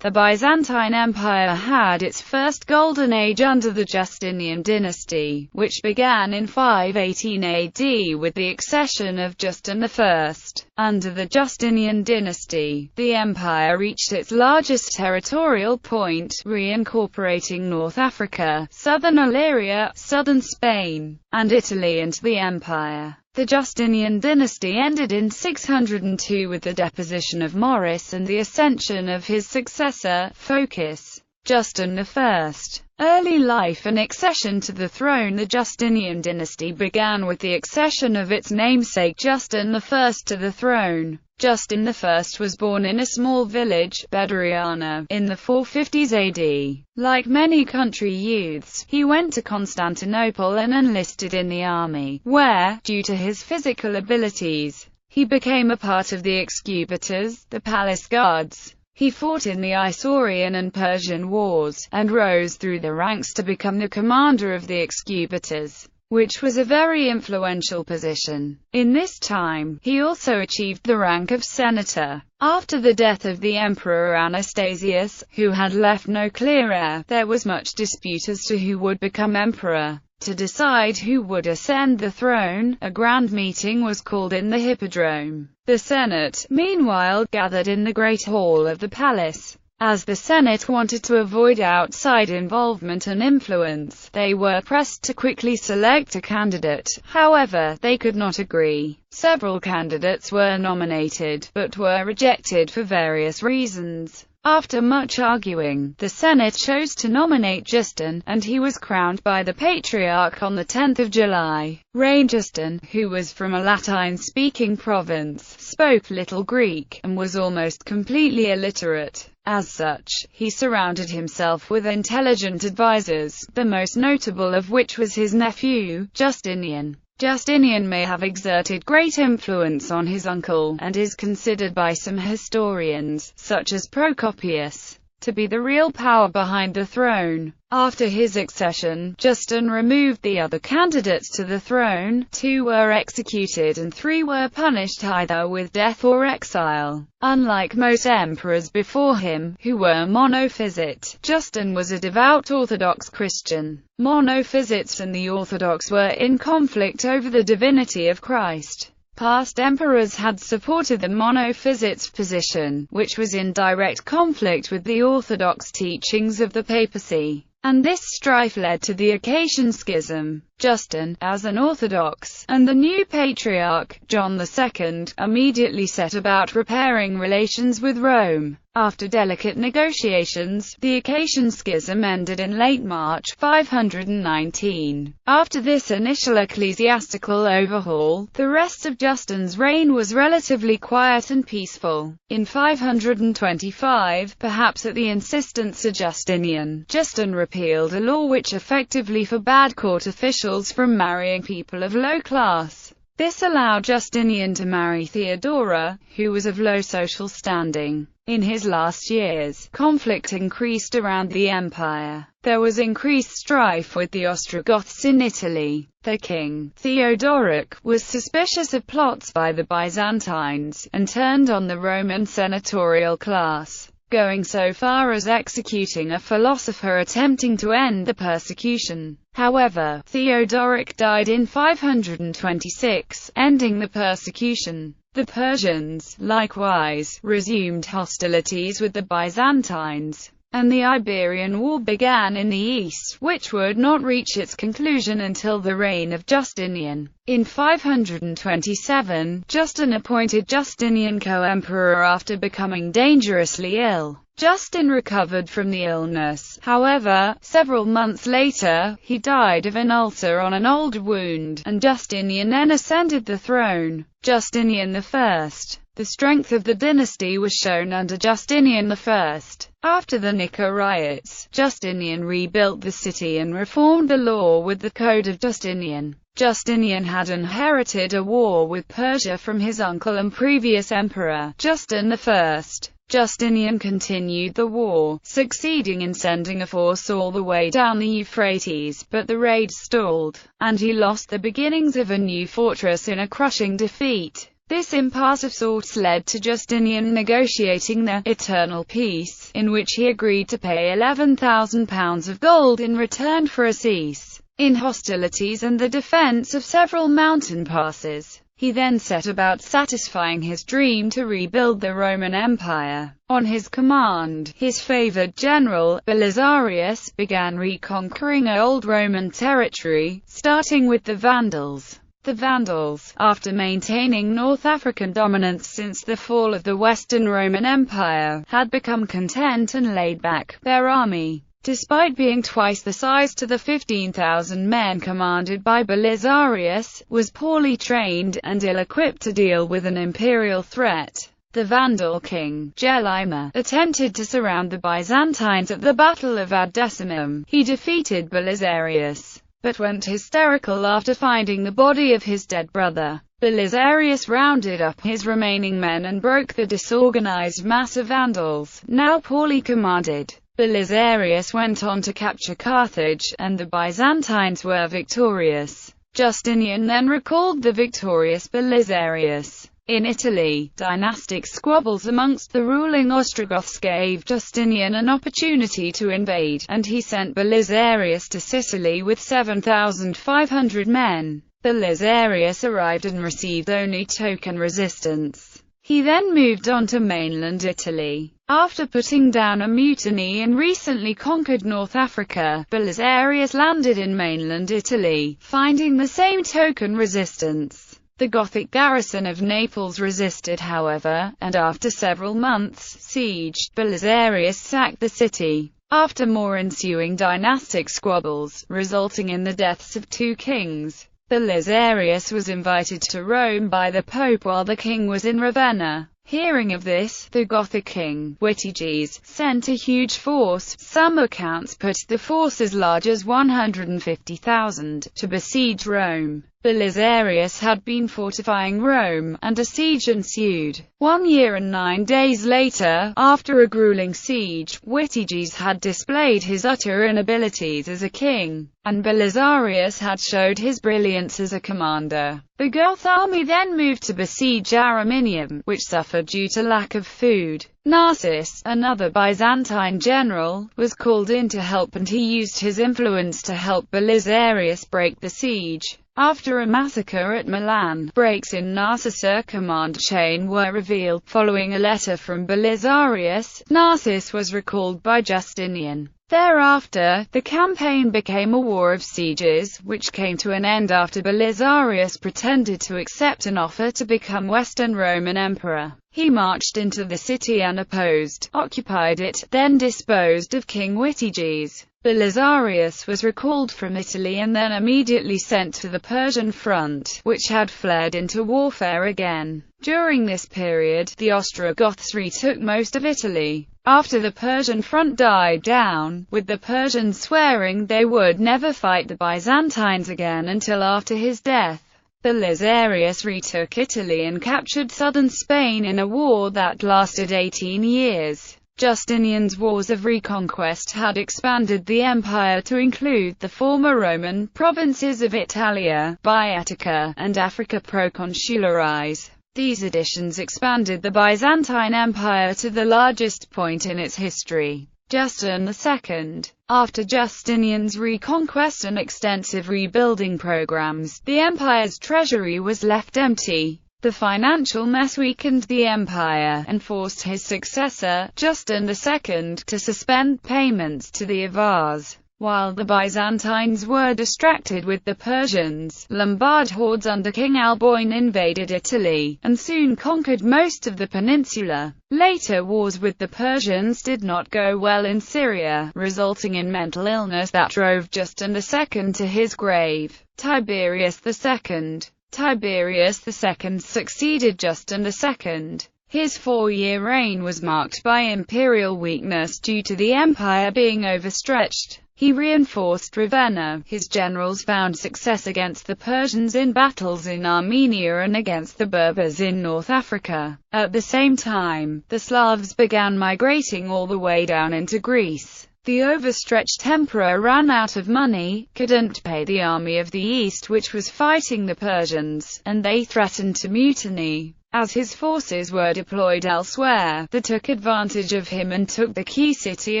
The Byzantine Empire had its first golden age under the Justinian dynasty, which began in 518 AD with the accession of Justin I. Under the Justinian dynasty, the empire reached its largest territorial point, reincorporating North Africa, southern Illyria, southern Spain, and Italy into the empire. The Justinian dynasty ended in 602 with the deposition of Maurice and the ascension of his successor, Phocas, Justin I. Early life and accession to the throne. The Justinian dynasty began with the accession of its namesake Justin I to the throne. Justin I was born in a small village, Bedriana, in the 450s AD. Like many country youths, he went to Constantinople and enlisted in the army, where, due to his physical abilities, he became a part of the excubators, the palace guards. He fought in the Isaurian and Persian wars, and rose through the ranks to become the commander of the excubators, which was a very influential position. In this time, he also achieved the rank of senator. After the death of the emperor Anastasius, who had left no clear heir, there was much dispute as to who would become emperor. To decide who would ascend the throne, a grand meeting was called in the Hippodrome. The Senate, meanwhile, gathered in the Great Hall of the palace. As the Senate wanted to avoid outside involvement and influence, they were pressed to quickly select a candidate. However, they could not agree. Several candidates were nominated, but were rejected for various reasons. After much arguing, the Senate chose to nominate Justin, and he was crowned by the Patriarch on the 10th of July. Justin, who was from a Latin-speaking province, spoke little Greek, and was almost completely illiterate. As such, he surrounded himself with intelligent advisors, the most notable of which was his nephew, Justinian. Justinian may have exerted great influence on his uncle, and is considered by some historians, such as Procopius, to be the real power behind the throne. After his accession, Justin removed the other candidates to the throne. 2 were executed and 3 were punished either with death or exile. Unlike most emperors before him, who were monophysite, Justin was a devout Orthodox Christian. Monophysites and the Orthodox were in conflict over the divinity of Christ. Past emperors had supported the monophysites' position, which was in direct conflict with the Orthodox teachings of the papacy, and this strife led to the Acacian Schism. Justin, as an Orthodox, and the new Patriarch, John II, immediately set about repairing relations with Rome. After delicate negotiations, the Acacian Schism ended in late March 519. After this initial ecclesiastical overhaul, the rest of Justin's reign was relatively quiet and peaceful. In 525, perhaps at the insistence of Justinian, Justin repealed a law which effectively forbade court officials from marrying people of low class. This allowed Justinian to marry Theodora, who was of low social standing. In his last years, conflict increased around the empire. There was increased strife with the Ostrogoths in Italy. The king, Theodoric, was suspicious of plots by the Byzantines, and turned on the Roman senatorial class, going so far as executing a philosopher attempting to end the persecution. However, Theodoric died in 526, ending the persecution. The Persians, likewise, resumed hostilities with the Byzantines, and the Iberian War began in the east, which would not reach its conclusion until the reign of Justinian. In 527, Justin appointed Justinian co-emperor after becoming dangerously ill. Justin recovered from the illness. However, several months later, he died of an ulcer on an old wound, and Justinian then ascended the throne. Justinian I. The strength of the dynasty was shown under Justinian I. After the Nika riots, Justinian rebuilt the city and reformed the law with the Code of Justinian. Justinian had inherited a war with Persia from his uncle and previous emperor, Justin I. Justinian continued the war, succeeding in sending a force all the way down the Euphrates, but the raid stalled, and he lost the beginnings of a new fortress in a crushing defeat. This impasse of sorts led to Justinian negotiating the «eternal peace», in which he agreed to pay £11,000 of gold in return for a cease in hostilities and the defense of several mountain passes. He then set about satisfying his dream to rebuild the Roman Empire. On his command, his favored general, Belisarius, began reconquering old Roman territory, starting with the Vandals. The Vandals, after maintaining North African dominance since the fall of the Western Roman Empire, had become content and laid back. Their army, despite being twice the size to the 15,000 men commanded by Belisarius, was poorly trained, and ill-equipped to deal with an imperial threat. The Vandal king, Gelimer, attempted to surround the Byzantines at the Battle of Ad Decimum. He defeated Belisarius, but went hysterical after finding the body of his dead brother. Belisarius rounded up his remaining men and broke the disorganized mass of Vandals, now poorly commanded. Belisarius went on to capture Carthage, and the Byzantines were victorious. Justinian then recalled the victorious Belisarius. In Italy, dynastic squabbles amongst the ruling Ostrogoths gave Justinian an opportunity to invade, and he sent Belisarius to Sicily with 7,500 men. Belisarius arrived and received only token resistance. He then moved on to mainland Italy. After putting down a mutiny in recently conquered North Africa, Belisarius landed in mainland Italy, finding the same token resistance. The Gothic garrison of Naples resisted, however, and after several months' siege, Belisarius sacked the city. After more ensuing dynastic squabbles, resulting in the deaths of two kings, Belisarius was invited to Rome by the Pope while the king was in Ravenna. Hearing of this, the Gothic king, Witiges, sent a huge force, some accounts put the force as large as 150,000, to besiege Rome. Belisarius had been fortifying Rome, and a siege ensued. 1 year and 9 days later, after a grueling siege, Witiges had displayed his utter inabilities as a king, and Belisarius had showed his brilliance as a commander. The Goth army then moved to besiege Ariminum, which suffered due to lack of food. Narses, another Byzantine general, was called in to help, and he used his influence to help Belisarius break the siege. After a massacre at Milan, breaks in Narcissus' command chain were revealed. Following a letter from Belisarius, Narses was recalled by Justinian. Thereafter, the campaign became a war of sieges, which came to an end after Belisarius pretended to accept an offer to become Western Roman Emperor. He marched into the city unopposed, occupied it, then disposed of King Witiges. Belisarius was recalled from Italy and then immediately sent to the Persian front, which had fled into warfare again. During this period, the Ostrogoths retook most of Italy. After the Persian front died down, with the Persians swearing they would never fight the Byzantines again until after his death, Belisarius retook Italy and captured southern Spain in a war that lasted 18 years. Justinian's wars of reconquest had expanded the empire to include the former Roman provinces of Italia, Boeotia, and Africa Proconsularis. These additions expanded the Byzantine Empire to the largest point in its history. Justin II. After Justinian's reconquest and extensive rebuilding programs, the empire's treasury was left empty. The financial mess weakened the empire, and forced his successor, Justin II, to suspend payments to the Avars. While the Byzantines were distracted with the Persians, Lombard hordes under King Alboin invaded Italy, and soon conquered most of the peninsula. Later wars with the Persians did not go well in Syria, resulting in mental illness that drove Justin II to his grave. Tiberius II. Tiberius II succeeded Justin II. His 4-year reign was marked by imperial weakness due to the empire being overstretched. He reinforced Ravenna. His generals found success against the Persians in battles in Armenia and against the Berbers in North Africa. At the same time, the Slavs began migrating all the way down into Greece. The overstretched emperor ran out of money, couldn't pay the army of the East which was fighting the Persians, and they threatened to mutiny. As his forces were deployed elsewhere, they took advantage of him and took the key city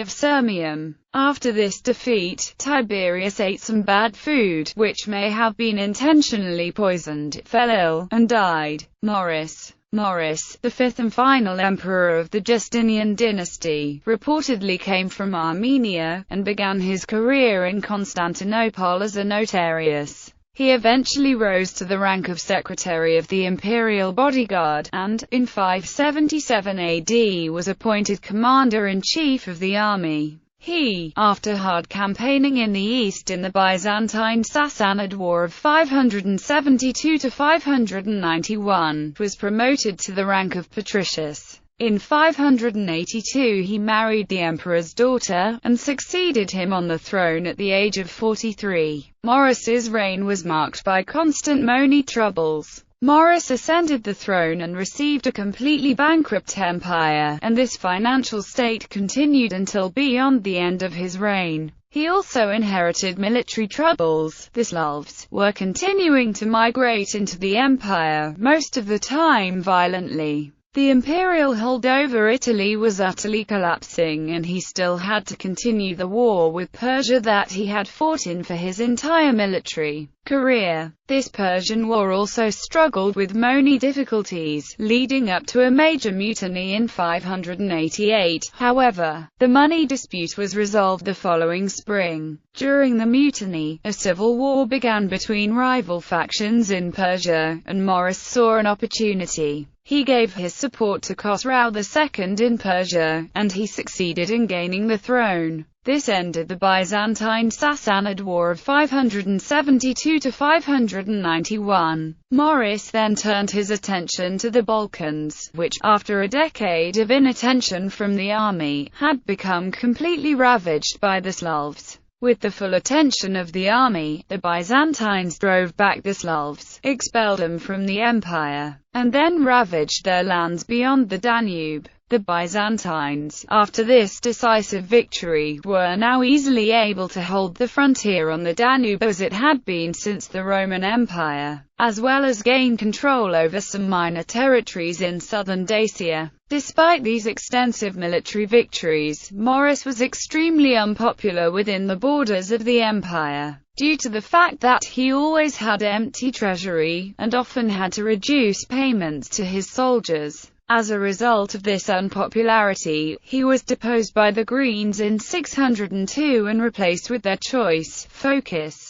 of Sirmium. After this defeat, Tiberius ate some bad food, which may have been intentionally poisoned, fell ill, and died. Maurice, the fifth and final emperor of the Justinian dynasty, reportedly came from Armenia, and began his career in Constantinople as a notarius. He eventually rose to the rank of secretary of the imperial bodyguard, and, in 577 AD was appointed commander-in-chief of the army. He, after hard campaigning in the east in the Byzantine-Sassanid War of 572–591, was promoted to the rank of patricius. In 582 he married the emperor's daughter, and succeeded him on the throne at the age of 43. Maurice's reign was marked by constant money troubles. Maurice ascended the throne and received a completely bankrupt empire, and this financial state continued until beyond the end of his reign. He also inherited military troubles. The Slavs were continuing to migrate into the empire, most of the time violently. The imperial hold over Italy was utterly collapsing, and he still had to continue the war with Persia that he had fought in for his entire military career. This Persian war also struggled with money difficulties, leading up to a major mutiny in 588. However, the money dispute was resolved the following spring. During the mutiny, a civil war began between rival factions in Persia, and Maurice saw an opportunity. He gave his support to Khosrau II in Persia, and he succeeded in gaining the throne. This ended the Byzantine-Sassanid War of 572–591. Maurice then turned his attention to the Balkans, which, after a decade of inattention from the army, had become completely ravaged by the Slavs. With the full attention of the army, the Byzantines drove back the Slavs, expelled them from the empire, and then ravaged their lands beyond the Danube. The Byzantines, after this decisive victory, were now easily able to hold the frontier on the Danube as it had been since the Roman Empire, as well as gain control over some minor territories in southern Dacia. Despite these extensive military victories, Maurice was extremely unpopular within the borders of the empire, due to the fact that he always had empty treasury, and often had to reduce payments to his soldiers. As a result of this unpopularity, he was deposed by the Greens in 602 and replaced with their choice, Phocas.